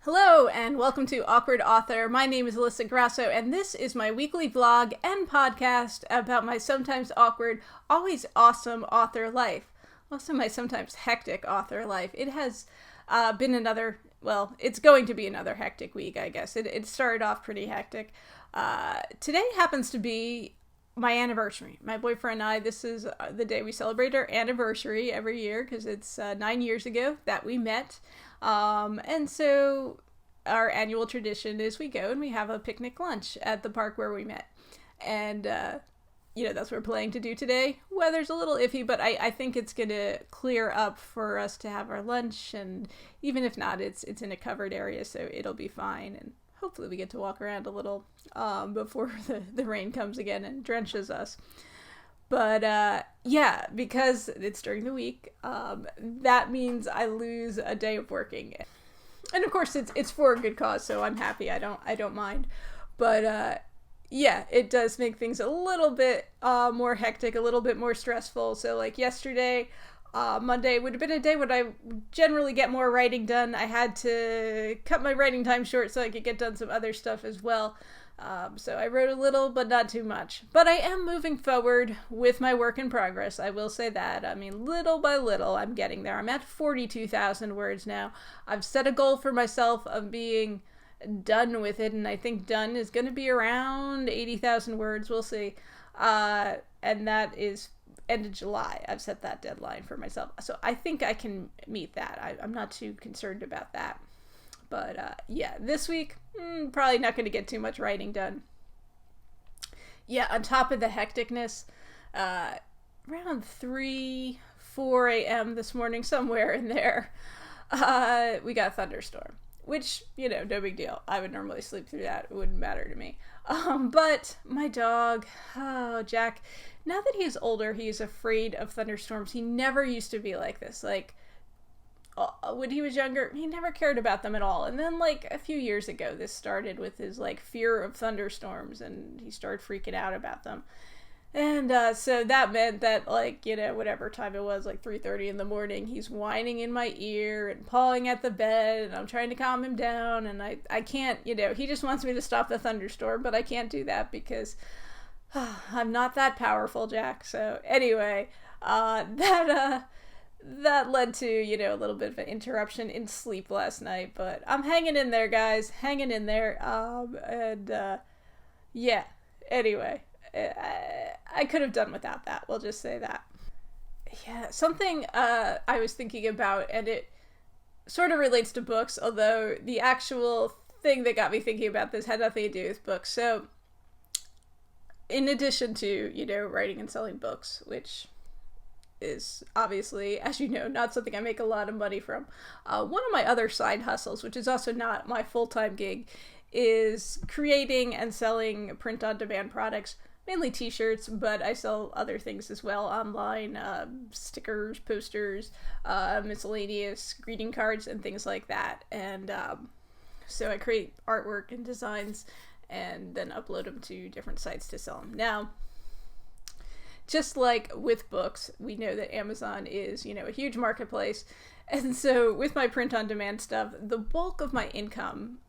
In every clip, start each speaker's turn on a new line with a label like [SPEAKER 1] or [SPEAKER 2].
[SPEAKER 1] Hello, and welcome to Awkward Author. My name is Alyssa Grasso, and this is my weekly vlog and podcast about my sometimes awkward, always awesome author life. Also, my sometimes hectic author life. It has been it's going to be another hectic week, I guess. It started off pretty hectic. Today happens to be my anniversary. My boyfriend and I, this is the day we celebrate our anniversary every year, because it's 9 years ago that we met. And so our annual tradition is we go and we have a picnic lunch at the park where we met. And, that's what we're planning to do today. Weather's a little iffy, but I think it's going to clear up for us to have our lunch. And even if not, it's in a covered area, so it'll be fine. And hopefully we get to walk around a little before the rain comes again and drenches us. But, because it's during the week, that means I lose a day of working. And of course it's for a good cause, so I'm happy. I don't mind. But, it does make things a little bit more hectic, a little bit more stressful. So like yesterday, Monday would have been a day when I generally get more writing done. I had to cut my writing time short so I could get done some other stuff as well. So I wrote a little, but not too much. But I am moving forward with my work in progress. I will say that. I mean, little by little, I'm getting there. I'm at 42,000 words now. I've set a goal for myself of being done with it, and I think done is going to be around 80,000 words. We'll see. And that is end of July. I've set that deadline for myself. So I think I can meet that. I'm not too concerned about that. But, this week, probably not going to get too much writing done. Yeah, on top of the hecticness, around 4 a.m. this morning, somewhere in there, we got a thunderstorm. Which, no big deal. I would normally sleep through that. It wouldn't matter to me. But my dog, Jack, now that he's older, he's afraid of thunderstorms. He never used to be like this. When he was younger, he never cared about them at all. And then, a few years ago, this started with his, fear of thunderstorms, and he started freaking out about them. And, so that meant that, whatever time it was, 3:30 in the morning, he's whining in my ear and pawing at the bed, and I'm trying to calm him down, and I can't, he just wants me to stop the thunderstorm, but I can't do that because I'm not that powerful, Jack. So, anyway, that led to, a little bit of an interruption in sleep last night, but I'm hanging in there, guys, hanging in there, anyway, I could have done without that, we'll just say that. Yeah, something, I was thinking about, and it sort of relates to books, although the actual thing that got me thinking about this had nothing to do with books. So, in addition to, writing and selling books, which is obviously, as you know, not something I make a lot of money from. One of my other side hustles, which is also not my full-time gig, is creating and selling print-on-demand products, mainly t-shirts, but I sell other things as well online, stickers, posters, miscellaneous greeting cards, and things like that. And so I create artwork and designs and then upload them to different sites to sell them. Now, just like with books, we know that Amazon is, a huge marketplace. And so with my print-on-demand stuff, the bulk of my income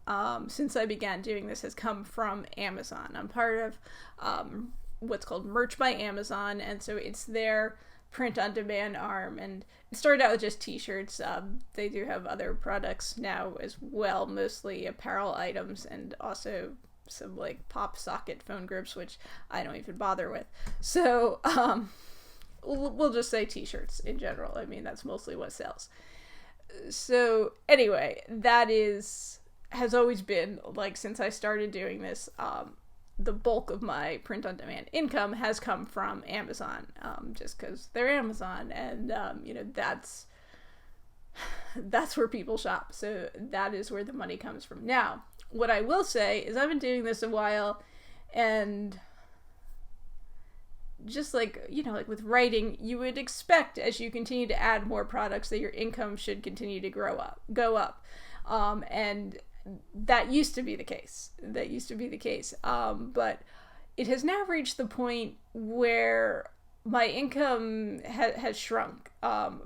[SPEAKER 1] since I began doing this has come from Amazon. I'm part of what's called Merch by Amazon, and so it's their print-on-demand arm. And it started out with just t-shirts. They do have other products now as well, mostly apparel items, and also some pop socket phone grips, which I don't even bother with. So we'll just say t-shirts in general. I mean, that's mostly what sells. So anyway, that has always been, since I started doing this, the bulk of my print-on-demand income has come from Amazon, just because they're Amazon, and that's where people shop. So that is where the money comes from. Now, what I will say is I've been doing this a while, and just with writing, you would expect as you continue to add more products that your income should continue to go up. And that used to be the case. But it has now reached the point where my income has shrunk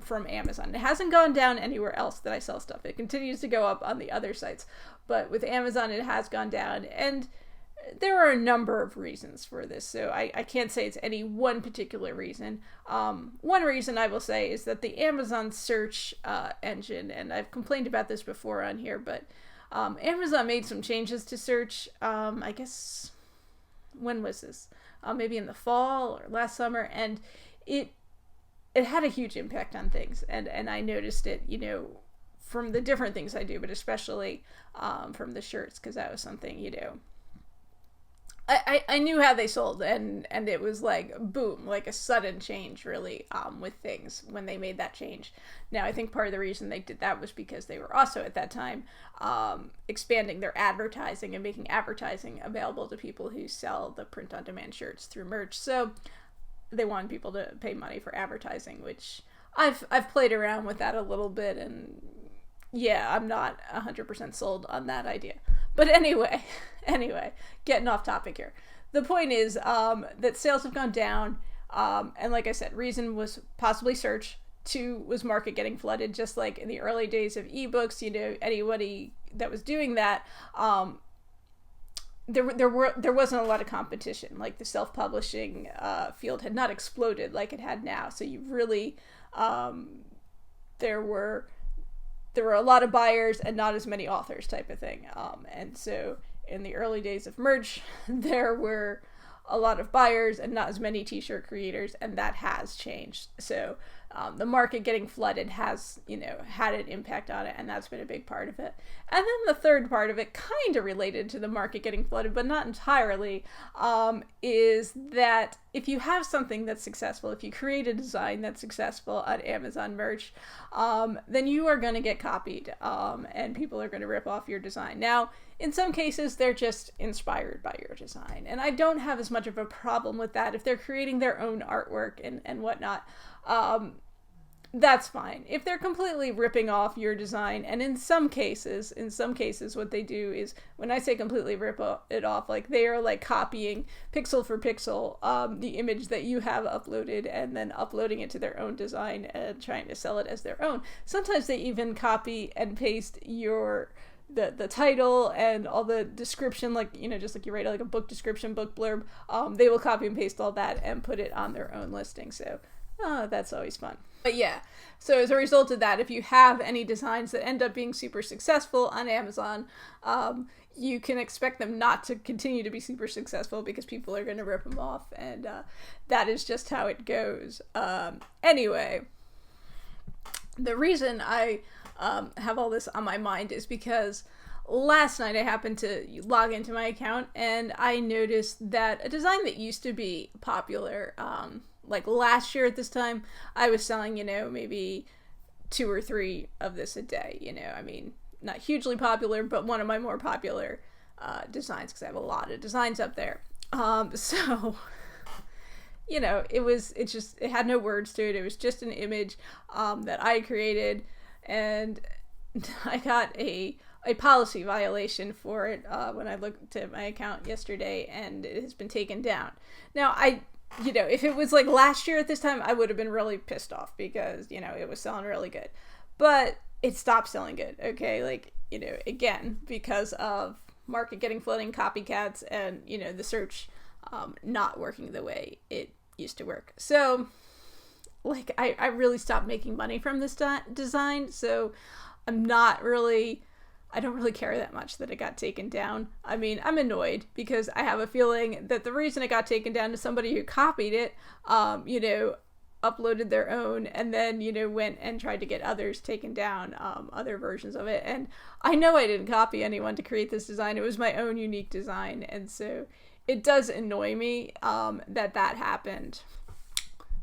[SPEAKER 1] from Amazon. It hasn't gone down anywhere else that I sell stuff. It continues to go up on the other sites, but with Amazon it has gone down, and there are a number of reasons for this, so I can't say it's any one particular reason. One reason I will say is that the Amazon search engine, and I've complained about this before on here, but Amazon made some changes to search, I guess, when was this? Maybe in the fall or last summer, and it had a huge impact on things, and I noticed it, from the different things I do, but especially from the shirts, because that was something, I knew how they sold, and it was like boom, like a sudden change really with things when they made that change. Now I think part of the reason they did that was because they were also at that time expanding their advertising and making advertising available to people who sell the print-on-demand shirts through merch. So they wanted people to pay money for advertising, which I've played around with that a little bit, and yeah, I'm not 100% sold on that idea. But anyway, getting off topic here. The point is that sales have gone down, and like I said, reason was possibly search. 2 was market getting flooded, just like in the early days of ebooks. Anybody that was doing that, there wasn't a lot of competition. Like the self-publishing field had not exploded like it had now. So you really, there were a lot of buyers and not as many authors, type of thing. And so in the early days of merch, there were a lot of buyers and not as many t-shirt creators, and that has changed. So the market getting flooded has, had an impact on it, and that's been a big part of it. And then the third part of it, kind of related to the market getting flooded, but not entirely, is that if you have something that's successful, if you create a design that's successful on Amazon merch, then you are going to get copied, and people are going to rip off your design. Now, in some cases, they're just inspired by your design, and I don't have as much of a problem with that if they're creating their own artwork and whatnot. That's fine. If they're completely ripping off your design, and in some cases, what they do is, when I say completely rip it off, like they are like copying pixel for pixel the image that you have uploaded and then uploading it to their own design and trying to sell it as their own. Sometimes they even copy and paste the title and all the description, like, just like you write like a book description, book blurb, they will copy and paste all that and put it on their own listing. So that's always fun. But yeah, so as a result of that, if you have any designs that end up being super successful on Amazon, you can expect them not to continue to be super successful because people are going to rip them off, and that is just how it goes. Anyway, the reason I have all this on my mind is because last night I happened to log into my account and I noticed that a design that used to be popular, like last year at this time, I was selling, maybe 2 or 3 of this a day, I mean, not hugely popular, but one of my more popular designs, because I have a lot of designs up there. So, it had no words to it. It was just an image that I created, and I got a policy violation for it when I looked at my account yesterday, and it has been taken down. Now, if it was like last year at this time, I would have been really pissed off because, it was selling really good. But it stopped selling good, okay? Like, again, because of market getting flooding, copycats, and, the search not working the way it used to work. So, like, I really stopped making money from this design, so I don't really care that much that it got taken down. I mean, I'm annoyed because I have a feeling that the reason it got taken down is somebody who copied it, uploaded their own, and then, went and tried to get others taken down, other versions of it. And I know I didn't copy anyone to create this design. It was my own unique design. And so it does annoy me that happened.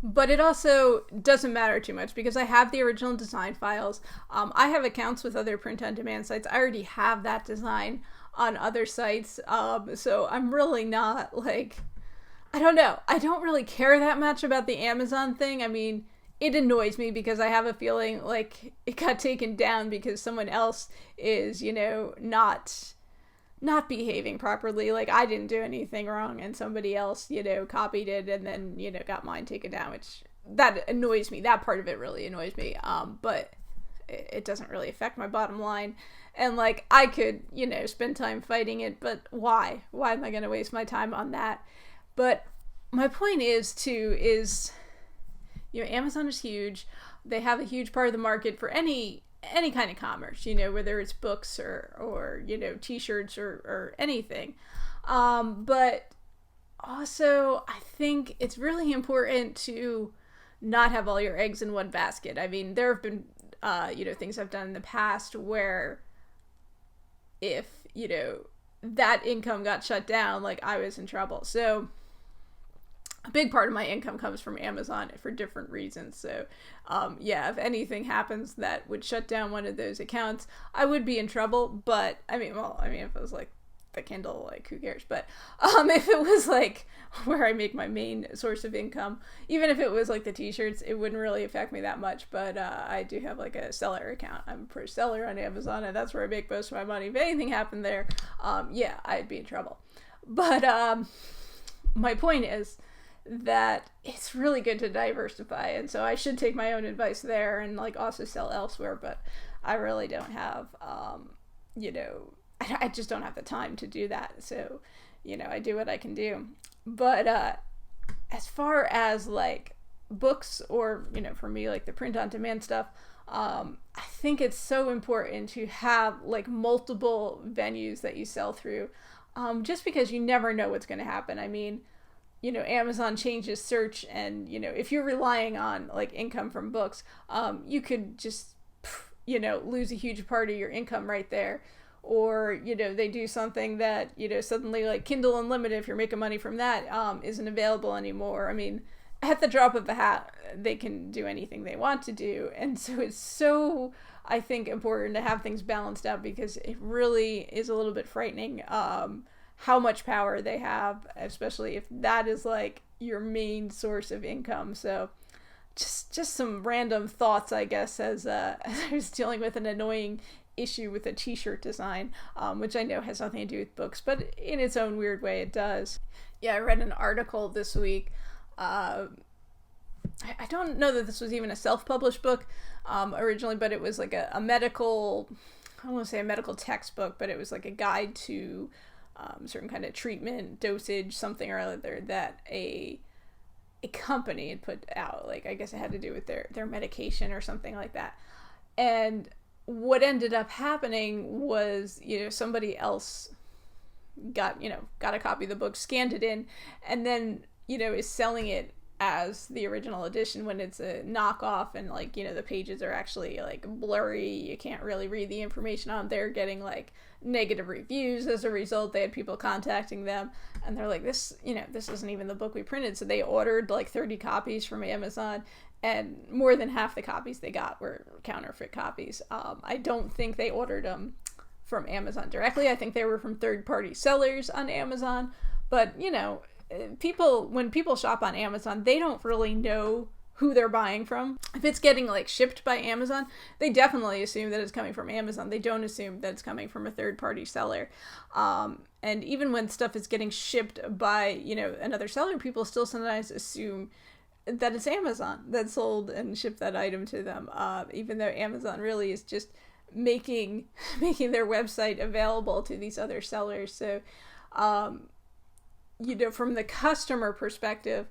[SPEAKER 1] But it also doesn't matter too much because I have the original design files. I have accounts with other print-on-demand sites. I already have that design on other sites. So I'm really not like, I don't know. I don't really care that much about the Amazon thing. I mean, it annoys me because I have a feeling like it got taken down because someone else is, not not behaving properly. Like, I didn't do anything wrong and somebody else, copied it and then, got mine taken down, which that annoys me. That part of it really annoys me. But it doesn't really affect my bottom line. And like, I could, spend time fighting it, but why? Why am I going to waste my time on that? But my point is, Amazon is huge. They have a huge part of the market for any kind of commerce, whether it's books or t-shirts or anything. But also, I think it's really important to not have all your eggs in one basket. I mean, there have been, things I've done in the past where if, that income got shut down, like, I was in trouble. So a big part of my income comes from Amazon for different reasons. So, if anything happens that would shut down one of those accounts, I would be in trouble. But, if it was like the Kindle, like, who cares? But, if it was like where I make my main source of income, even if it was like the t-shirts, it wouldn't really affect me that much. But, I do have like a seller account. I'm a pro seller on Amazon, and that's where I make most of my money. If anything happened there, I'd be in trouble. But, my point is that it's really good to diversify, and so I should take my own advice there and like also sell elsewhere, but I really don't have I just don't have the time to do that. So I do what I can do. But as far as like books or for me, like the print on demand stuff, I think it's so important to have like multiple venues that you sell through, just because you never know what's going to happen. I mean, Amazon changes search, and, if you're relying on like income from books, you could just, lose a huge part of your income right there. Or, they do something that, suddenly like Kindle Unlimited, if you're making money from that, isn't available anymore. I mean, at the drop of a hat, they can do anything they want to do. And so it's so, I think, important to have things balanced out, because it really is a little bit frightening, how much power they have, especially if that is like your main source of income. So just some random thoughts, I guess, as I was dealing with an annoying issue with a t-shirt design, which I know has nothing to do with books, but in its own weird way it does. I read an article this week. I don't know that this was even a self-published book originally, but it was like a medical, I don't want to say a medical textbook, but it was like a guide to certain kind of treatment, dosage, something or other that a company had put out. Like, I guess it had to do with their medication or something like that. And what ended up happening was, somebody else got a copy of the book, scanned it in, and then, is selling it as the original edition when it's a knockoff, and like, the pages are actually like blurry. You can't really read the information on there, getting like negative reviews as a result. They had people contacting them, and they're like, this isn't even the book we printed. So they ordered like 30 copies from Amazon, and more than half the copies they got were counterfeit copies. I don't think they ordered them from Amazon directly. I think they were from third-party sellers on Amazon. But, when people shop on Amazon, they don't really know who they're buying from. If it's getting like shipped by Amazon, they definitely assume that it's coming from Amazon. They don't assume that it's coming from a third-party seller. And even when stuff is getting shipped by, another seller, people still sometimes assume that it's Amazon that sold and shipped that item to them, even though Amazon really is just making their website available to these other sellers. So, from the customer perspective,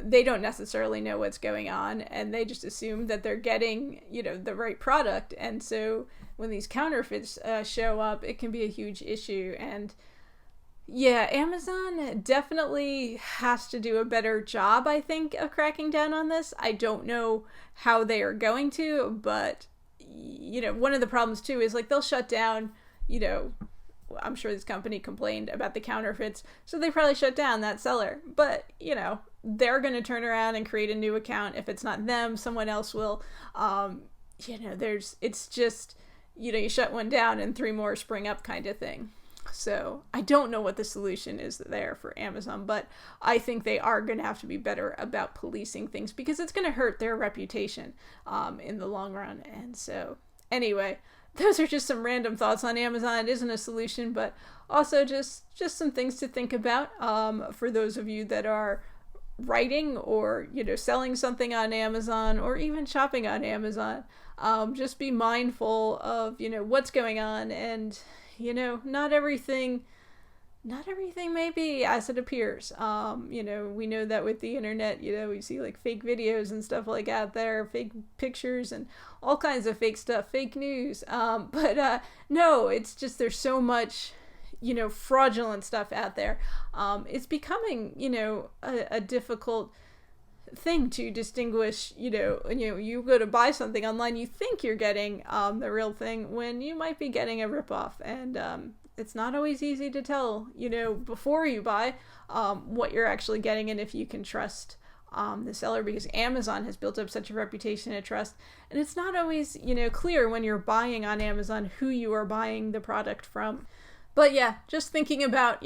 [SPEAKER 1] they don't necessarily know what's going on, and they just assume that they're getting, the right product. And so when these counterfeits show up, it can be a huge issue. And Amazon definitely has to do a better job, I think, of cracking down on this. I don't know how they are going to, but, one of the problems too is like they'll shut down, I'm sure this company complained about the counterfeits, so they probably shut down that seller. But, they're going to turn around and create a new account. If it's not them, someone else will. It's just, you shut one down and 3 more spring up kind of thing. So I don't know what the solution is there for Amazon, but I think they are going to have to be better about policing things, because it's going to hurt their reputation in the long run. And so anyway, those are just some random thoughts on Amazon. It isn't a solution, but also just some things to think about for those of you that are writing or, selling something on Amazon or even shopping on Amazon. Just be mindful of, what's going on, and, not everything may be as it appears. We know that with the internet, we see like fake videos and stuff like out there, fake pictures and all kinds of fake stuff, fake news. No, it's just, there's so much, fraudulent stuff out there. It's becoming, a difficult thing to distinguish. You go to buy something online, you think you're getting the real thing when you might be getting a ripoff, and it's not always easy to tell, before you buy what you're actually getting and if you can trust the seller, because Amazon has built up such a reputation of trust, and it's not always, clear when you're buying on Amazon who you are buying the product from. But yeah, just thinking about,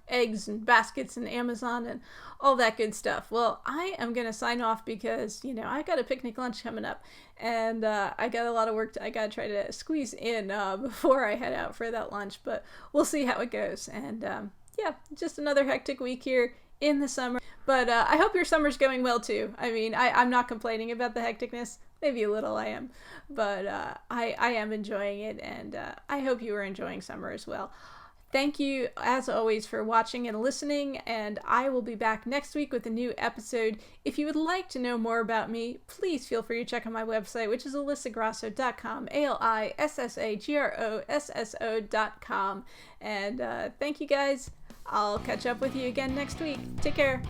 [SPEAKER 1] eggs and baskets and Amazon and all that good stuff. Well, I am going to sign off because, I got a picnic lunch coming up, and I got a lot of work I got to try to squeeze in before I head out for that lunch, but we'll see how it goes. And yeah, just another hectic week here in the summer. But I hope your summer's going well too. I mean, I'm not complaining about the hecticness. Maybe a little I am, but I am enjoying it, and I hope you are enjoying summer as well. Thank you, as always, for watching and listening, and I will be back next week with a new episode. If you would like to know more about me, please feel free to check out my website, which is alyssagrosso.com, ALISSAGROSSO.com. And thank you, guys. I'll catch up with you again next week. Take care.